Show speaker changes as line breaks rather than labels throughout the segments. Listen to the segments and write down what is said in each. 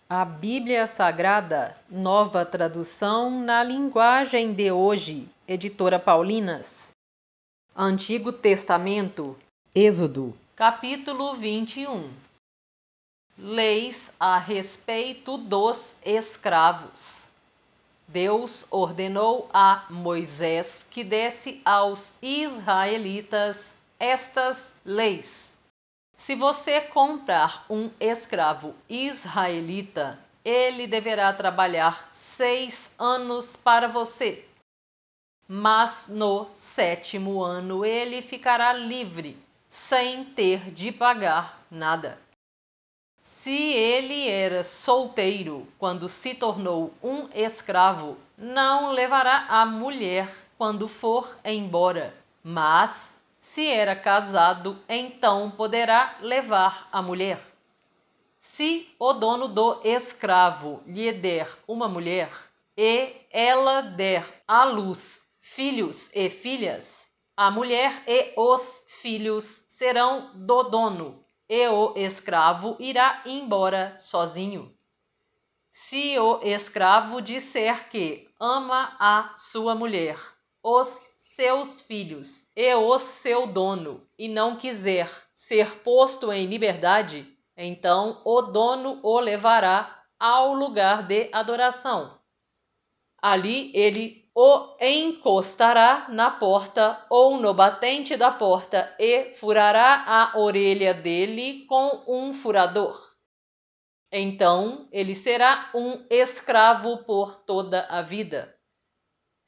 A Bíblia Sagrada, nova tradução na linguagem de hoje, Editora Paulinas. Antigo Testamento, Êxodo, capítulo 21. Leis a respeito dos escravos. Deus ordenou a Moisés que desse aos israelitas estas leis. Se você comprar um escravo israelita, ele deverá trabalhar 6 anos para você. Mas no 7º ano ele ficará livre, sem ter de pagar nada. Se ele era solteiro quando se tornou um escravo, não levará a mulher quando for embora, mas se era casado, então poderá levar a mulher. Se o dono do escravo lhe der uma mulher, e ela der à luz filhos e filhas, a mulher e os filhos serão do dono, e o escravo irá embora sozinho. Se o escravo disser que ama a sua mulher, os seus filhos e o seu dono, e não quiser ser posto em liberdade, então o dono o levará ao lugar de adoração. Ali ele o encostará na porta ou no batente da porta e furará a orelha dele com um furador. Então ele será um escravo por toda a vida.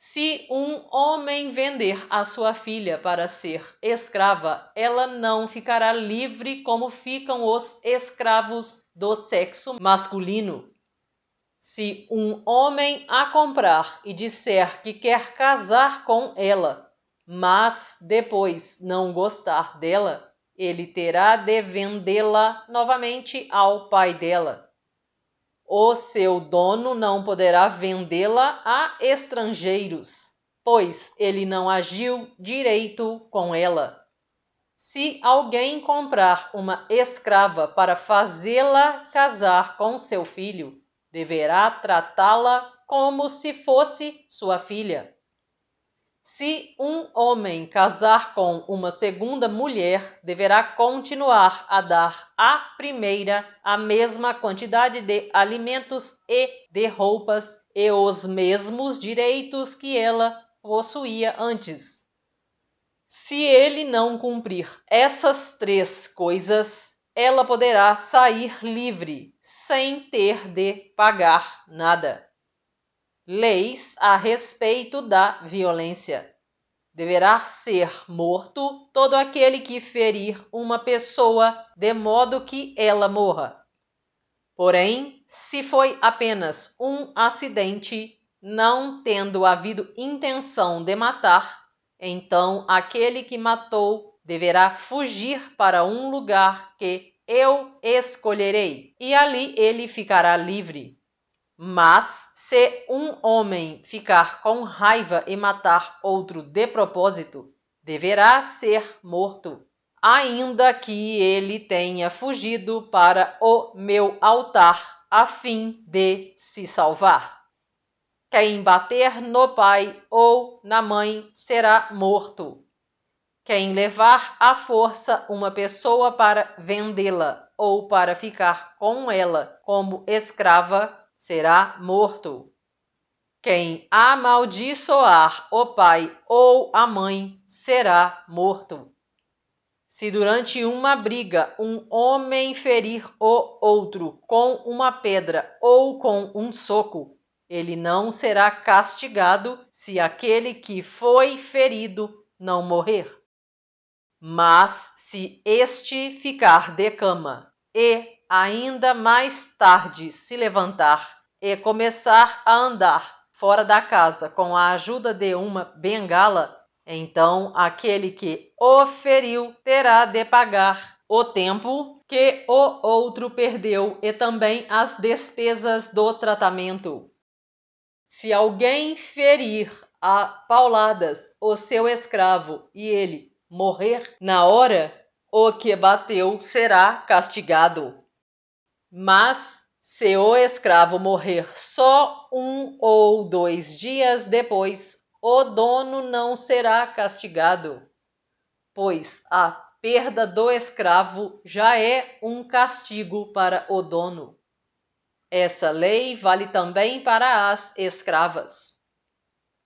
Se um homem vender a sua filha para ser escrava, ela não ficará livre como ficam os escravos do sexo masculino. Se um homem a comprar e disser que quer casar com ela, mas depois não gostar dela, ele terá de vendê-la novamente ao pai dela. O seu dono não poderá vendê-la a estrangeiros, pois ele não agiu direito com ela. Se alguém comprar uma escrava para fazê-la casar com seu filho, deverá tratá-la como se fosse sua filha. Se um homem casar com uma segunda mulher, deverá continuar a dar à primeira a mesma quantidade de alimentos e de roupas e os mesmos direitos que ela possuía antes. Se ele não cumprir essas 3 coisas, ela poderá sair livre, sem ter de pagar nada. Leis a respeito da violência. Deverá ser morto todo aquele que ferir uma pessoa de modo que ela morra. Porém, se foi apenas um acidente, não tendo havido intenção de matar, então aquele que matou deverá fugir para um lugar que eu escolherei, e ali ele ficará livre. Mas, se um homem ficar com raiva e matar outro de propósito, deverá ser morto, ainda que ele tenha fugido para o meu altar, a fim de se salvar. Quem bater no pai ou na mãe será morto. Quem levar à força uma pessoa para vendê-la ou para ficar com ela como escrava, será morto. Quem amaldiçoar o pai ou a mãe será morto. Se durante uma briga um homem ferir o outro com uma pedra ou com um soco, ele não será castigado se aquele que foi ferido não morrer. Mas se este ficar de cama e ainda mais tarde se levantar e começar a andar fora da casa com a ajuda de uma bengala, então aquele que o feriu terá de pagar o tempo que o outro perdeu e também as despesas do tratamento. Se alguém ferir a pauladas o seu escravo e ele morrer na hora, o que bateu será castigado. Mas Se o escravo morrer só 1 ou 2 dias depois, o dono não será castigado, pois a perda do escravo já é um castigo para o dono. Essa lei vale também para as escravas.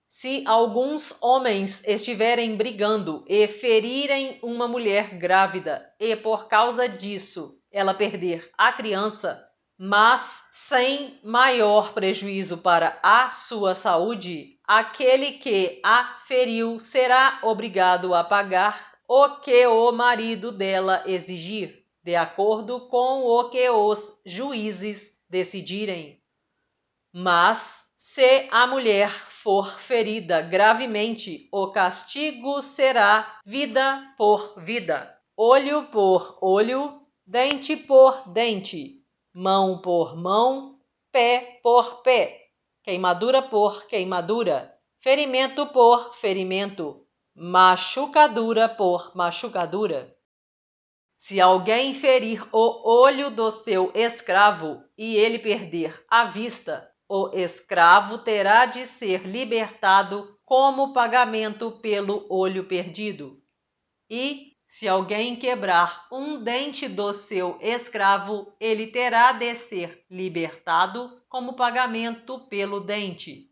Se alguns homens estiverem brigando e ferirem uma mulher grávida e por causa disso ela perder a criança, mas sem maior prejuízo para a sua saúde, aquele que a feriu será obrigado a pagar o que o marido dela exigir, de acordo com o que os juízes decidirem. Mas, se a mulher for ferida gravemente, o castigo será vida por vida, olho por olho, dente por dente, mão por mão, pé por pé, queimadura por queimadura, ferimento por ferimento, machucadura por machucadura. Se alguém ferir o olho do seu escravo e ele perder a vista, o escravo terá de ser libertado como pagamento pelo olho perdido. E, se alguém quebrar um dente do seu escravo, ele terá de ser libertado como pagamento pelo dente.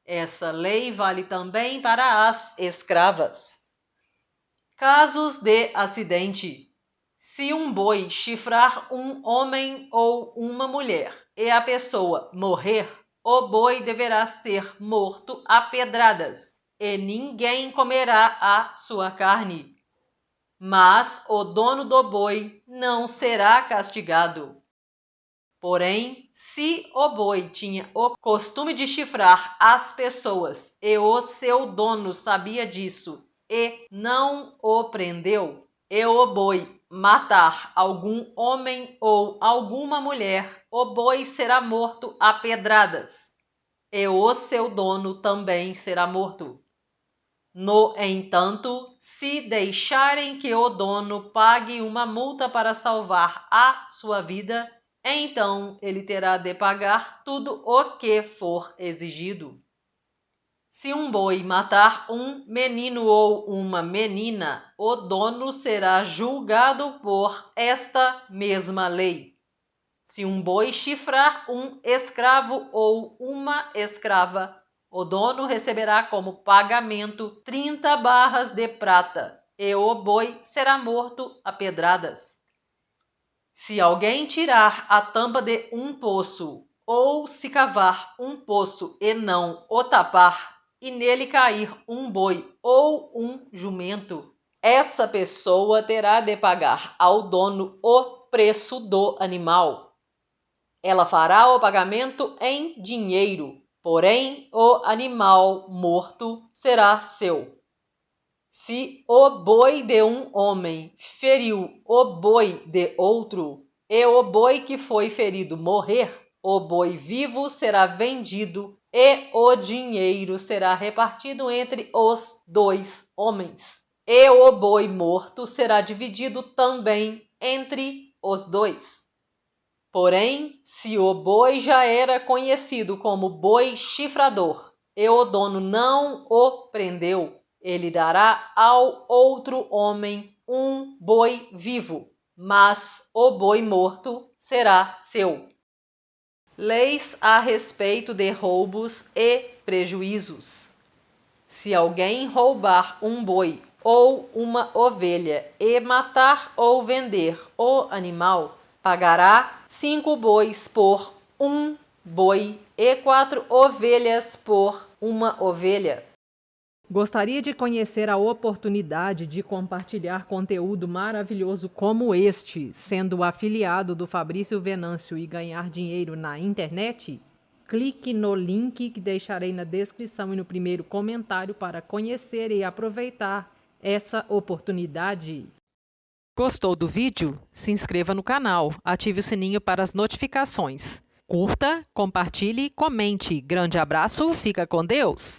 Essa lei vale também para as escravas. Casos de acidente. Se um boi chifrar um homem ou uma mulher e a pessoa morrer, o boi deverá ser morto a pedradas e ninguém comerá a sua carne. Mas o dono do boi não será castigado. Porém, se o boi tinha o costume de chifrar as pessoas e o seu dono sabia disso e não o prendeu, e o boi matar algum homem ou alguma mulher, o boi será morto a pedradas, e o seu dono também será morto. No entanto, se deixarem que o dono pague uma multa para salvar a sua vida, então ele terá de pagar tudo o que for exigido. Se um boi matar um menino ou uma menina, o dono será julgado por esta mesma lei. Se um boi chifrar um escravo ou uma escrava, o dono receberá como pagamento 30 barras de prata, e o boi será morto a pedradas. Se alguém tirar a tampa de um poço, ou se cavar um poço e não o tapar, e nele cair um boi ou um jumento, essa pessoa terá de pagar ao dono o preço do animal. Ela fará o pagamento em dinheiro, porém o animal morto será seu. Se o boi de um homem feriu o boi de outro, e o boi que foi ferido morrer, o boi vivo será vendido e o dinheiro será repartido entre os 2 homens. E o boi morto será dividido também entre os 2. Porém, se o boi já era conhecido como boi chifrador e o dono não o prendeu, ele dará ao outro homem um boi vivo, mas o boi morto será seu. Leis a respeito de roubos e prejuízos. Se alguém roubar um boi ou uma ovelha e matar ou vender o animal, pagará 5 bois por um boi e 4 ovelhas por uma ovelha. Gostaria de conhecer a oportunidade de compartilhar conteúdo maravilhoso como este, sendo afiliado do Fabrício Venâncio e ganhar dinheiro na internet? Clique no link que deixarei na descrição e no primeiro comentário para conhecer e aproveitar essa oportunidade. Gostou do vídeo? Se inscreva no canal, ative o sininho para as notificações. Curta, compartilhe, comente. Grande abraço, fica com Deus!